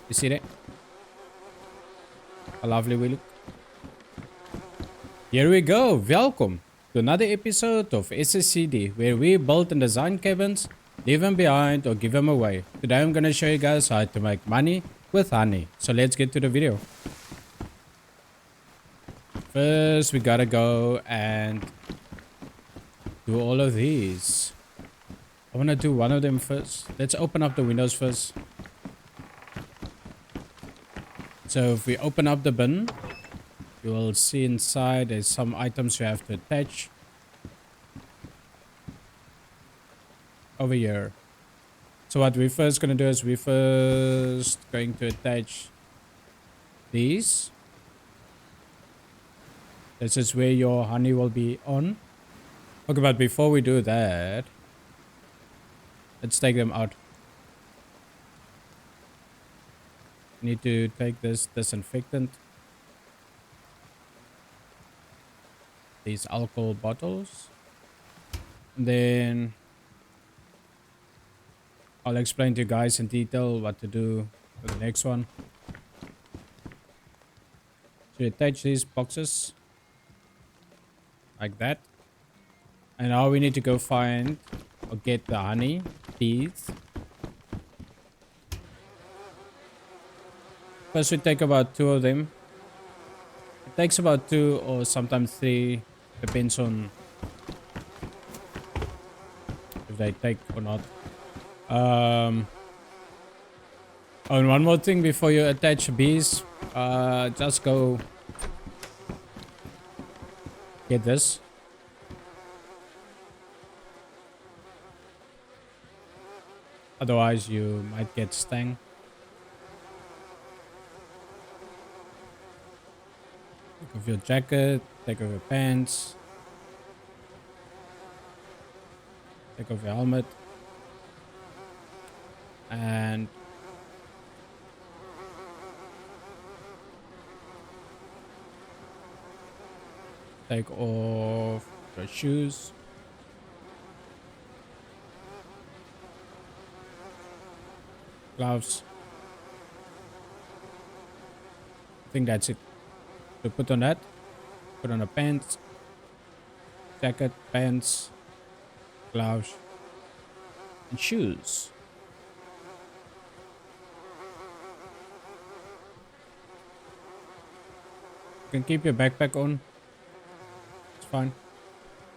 You see that? How lovely we look. Here we go. Welcome to another episode of SSCD, where we build and design cabins, leave them behind or give them away. Today I'm gonna show you guys how to make money with honey. So let's get to the video. First we gotta go and do all of these. I wanna do one of them first. Let's open up the windows first. So if we open up the bin, you will see inside there's some items you have to attach over here. So what we're first going to do is we're first going to attach these. This is where your honey will be on. Okay, but before we do that, let's take them out. Need to take this disinfectant. These alcohol bottles. And then I'll explain to you guys in detail what to do for the next one. So you attach these boxes like that. And now we need to go find or get the honey bees. First we take about 2 of them. It takes about 2 or sometimes 3, depends on if they take or not. And one more thing before you attach bees, just go get this. Otherwise you might get stung. Take off your jacket, take off your pants, take off your helmet, and take off your shoes. Gloves. I think that's it. So put on that, put on the pants, jacket, pants, gloves, and shoes. You can keep your backpack on. It's fine.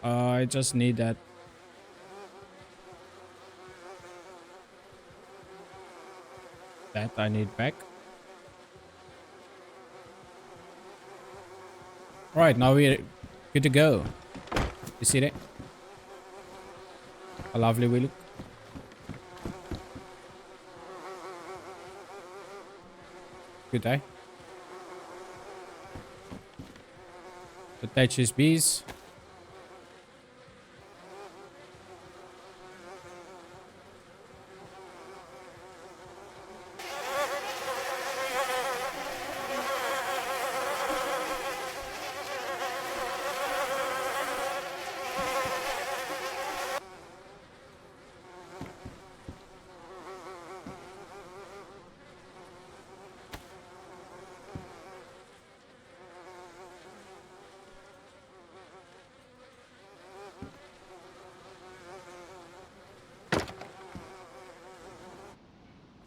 I just need that. That I need back. Right, now we're good to go. You see that? How lovely we look. Good, eh? Attach these bees.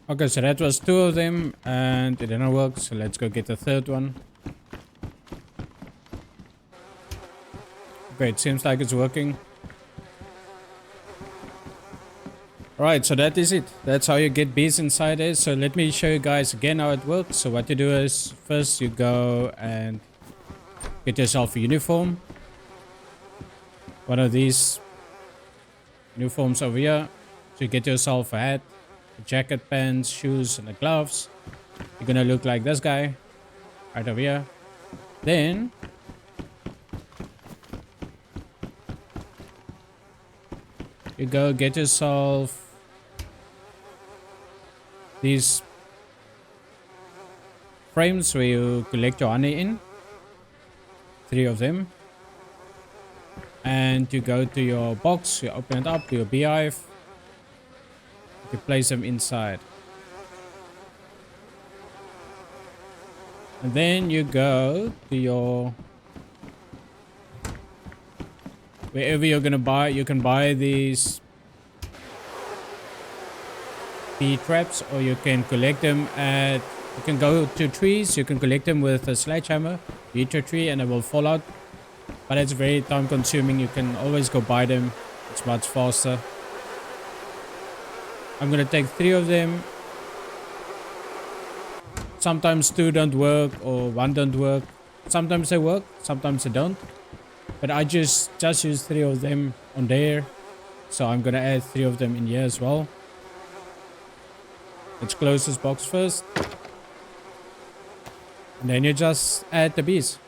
Okay, so that was 2 of them and it didn't work, so let's go get the 3rd one. Okay, it seems like it's working. Alright, so that is it. That's how you get bees inside there. So let me show you guys again how it works. So what you do is, first you go and get yourself a uniform. One of these uniforms over here. So you get yourself a hat, a jacket, pants, shoes, and the gloves. You're gonna look like this guy right over here. Then you go get yourself these frames where you collect your honey in. 3 of them. And you go to your box, you open it up, to your beehive. You place them inside. And then you go to your... wherever you're gonna buy, you can buy these bee traps, or you can collect them at... you can go to trees, you can collect them with a sledgehammer, beat a tree and it will fall out. But it's very time consuming. You can always go buy them. It's much faster. I'm gonna take 3 of them. Sometimes 2 don't work or 1 don't work. Sometimes they work, sometimes they don't. But I just use 3 of them on there. So I'm gonna add 3 of them in here as well. Let's close this box first. And then you just add the bees.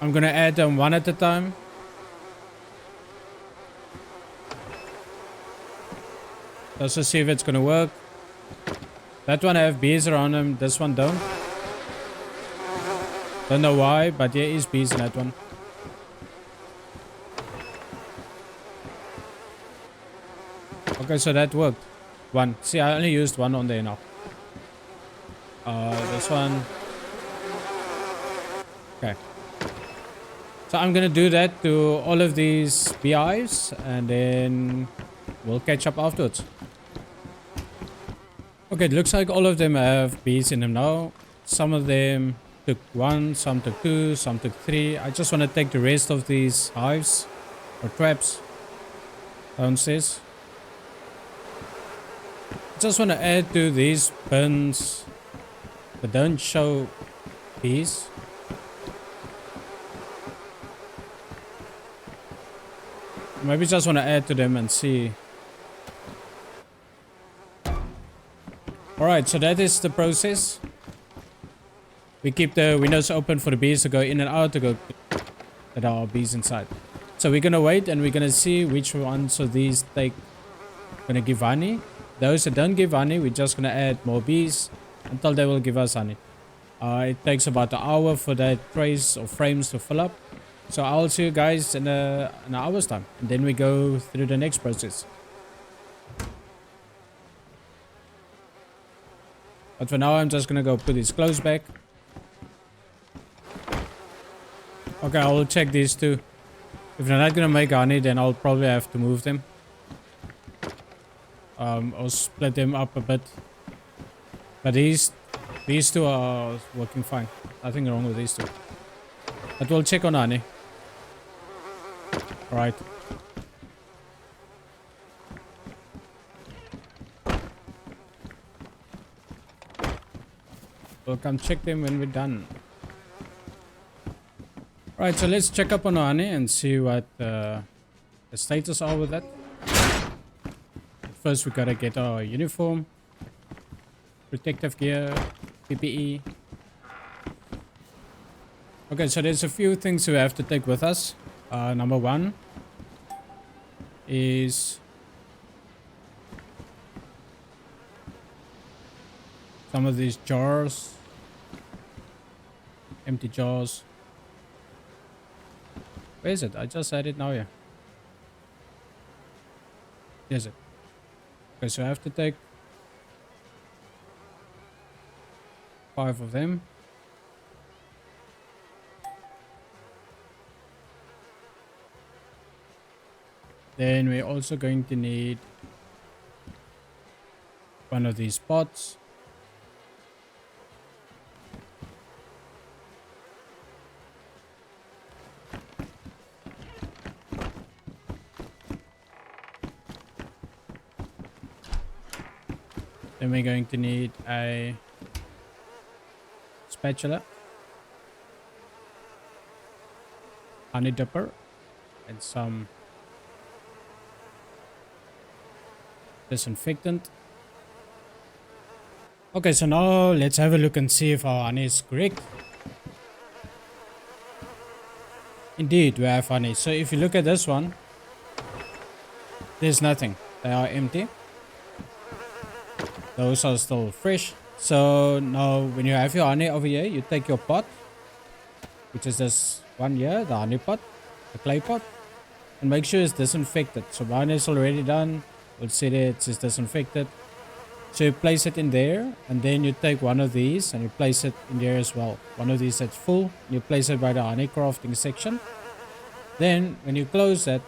I'm gonna add them 1 at a time. Just to see if it's gonna work. That one I have bees around them, this one don't. Don't know why, but there is bees in that one. Okay, so that worked. 1. See, I only used 1 on there now. This one. Okay. So I'm gonna do that to all of these beehives, and then we'll catch up afterwards. Okay, it looks like all of them have bees in them now. Some of them took 1, some took 2, some took 3. I just want to take the rest of these hives or traps downstairs. I just want to add to these bins that don't show bees. Maybe just want to add to them and see. Alright, so that is the process. We keep the windows open for the bees to go in and out, to go that are bees inside. So we're gonna wait and we're gonna see which ones of these gonna give honey. Those that don't give honey, we're just gonna add more bees until they will give us honey. It takes about an hour for that trays or frames to fill up. So I'll see you guys in an hour's time. And then we go through the next process. But for now, I'm just gonna go put these clothes back. Okay, I will check these 2. If they're not gonna make honey, then I'll probably have to move them. Or split them up a bit. But these 2 are working fine. Nothing wrong with these 2. But we'll check on honey. Alright. We'll come check them when we're done. Right, so let's check up on honey and see what the status are with that. First, we gotta get our uniform, protective gear, PPE. Okay, so there's a few things we have to take with us. Number 1 is some of these jars, empty jars. Where is it? I just had it now, yeah. Here's it. Okay, so I have to take 5 of them. Then we're also going to need 1 of these pots. Then we're going to need a spatula, honey dipper, and some disinfectant. Okay, so now let's have a look and see if our honey is correct. Indeed, we have honey. So if you look at this one, there's nothing. They are empty. Those are still fresh. So now when you have your honey over here, you take your pot, which is this one here, the honey pot, the clay pot. and make sure it's disinfected. So mine is already done. We'll see that it says disinfected. So you place it in there, and then you take one of these and you place it in there as well. One of these that's full, you place it by the honey crafting section. Then when you close that,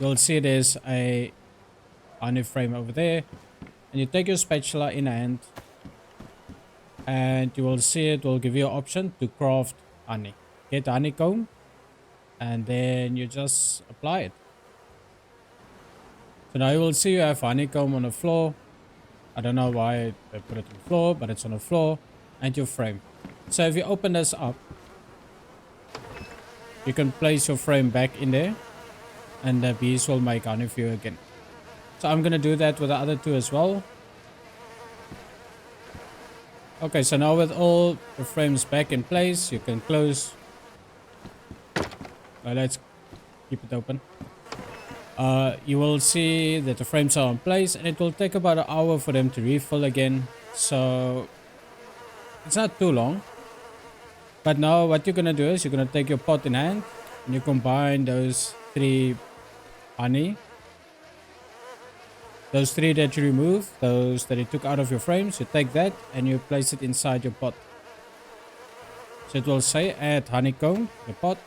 you'll see there's a honey frame over there, and you take your spatula in hand, and you will see it will give you an option to craft honey. Get the honeycomb, and then you just apply it. So now you will see you have honeycomb on the floor. I don't know why they put it on the floor, but it's on the floor, and your frame. So if you open this up, you can place your frame back in there, and the bees will make honey for you again. So I'm gonna do that with the other two as well. Okay, so now with all the frames back in place, you can close. Let's keep it open. You will see that the frames are in place, and it will take about an hour for them to refill again. So it's not too long. But now what you're gonna do is you're gonna take your pot in hand, and you combine those 3 honey. Those 3 that you remove, those that you took out of your frames, you take that and you place it inside your pot. So it will say add honeycomb to the pot.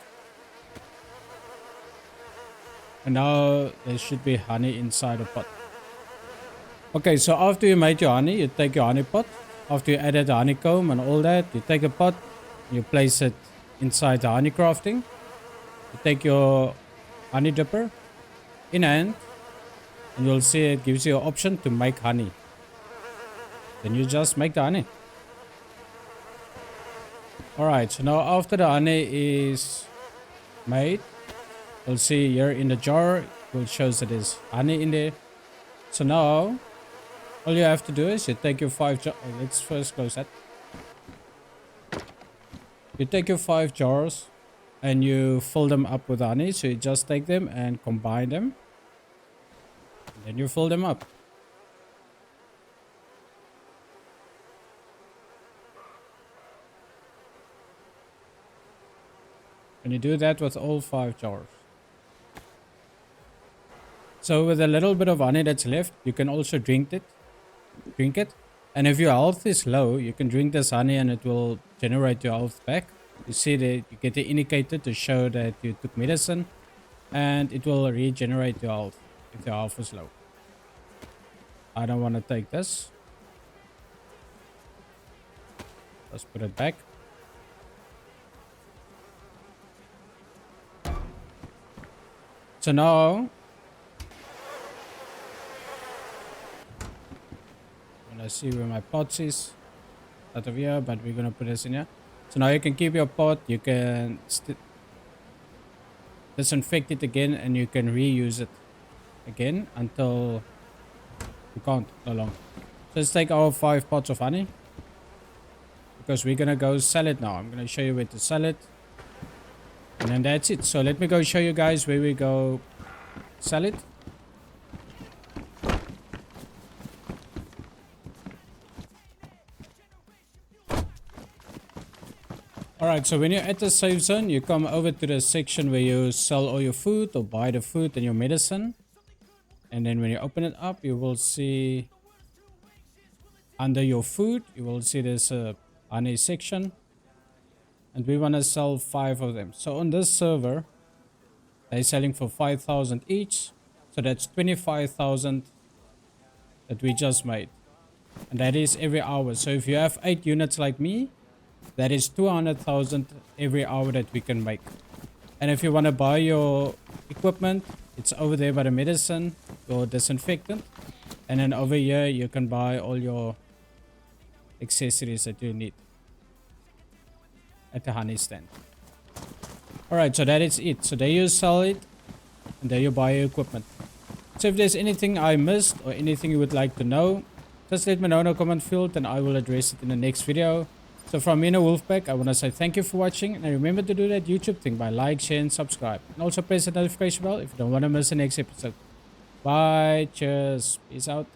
And now there should be honey inside the pot. Okay, so after you made your honey, you take your honey pot. After you added the honeycomb and all that, you take a pot, you place it inside the honey crafting. You take your honey dipper in hand, and you'll see it gives you an option to make honey. Then you just make the honey. Alright, so now after the honey is made, you'll see here in the jar, it shows that there's honey in there. So now, all you have to do is you take your 5 jars. Let's first close that. You take your 5 jars and you fill them up with honey. So you just take them and combine them. And then you fill them up. And you do that with all 5 jars. So with a little bit of honey that's left, you can also drink it. And if your health is low, you can drink this honey and it will generate your health back. You see that you get the indicator to show that you took medicine, and it will regenerate your health if your health is low. I don't want to take this. Let's put it back. So now, I see where my pot is. Out of here, but we're gonna put this in here. So now you can keep your pot. You can disinfect it again, and you can reuse it again until you can't no longer. So let's take our 5 pots of honey, because we're gonna go sell it now. I'm gonna show you where to sell it, and then that's it. So let me go show you guys where we go sell it. Alright, so when you're at the safe zone, you come over to the section where you sell all your food or buy the food and your medicine. And then when you open it up, you will see under your food, you will see there's a honey section. And we want to sell 5 of them. So on this server, they're selling for 5,000 each. So that's 25,000 that we just made. And that is every hour. So if you have 8 units like me, that is 200,000 every hour that we can make. And if you want to buy your equipment, it's over there by the medicine, your disinfectant. And then over here, you can buy all your accessories that you need at the honey stand. Alright, so that is it. So there you sell it, and there you buy your equipment. So if there's anything I missed or anything you would like to know, just let me know in the comment field and I will address it in the next video. So from me and Wolfpack, I want to say thank you for watching, and remember to do that YouTube thing by like, share and subscribe. And also press the notification bell if you don't want to miss the next episode. Bye, cheers, peace out.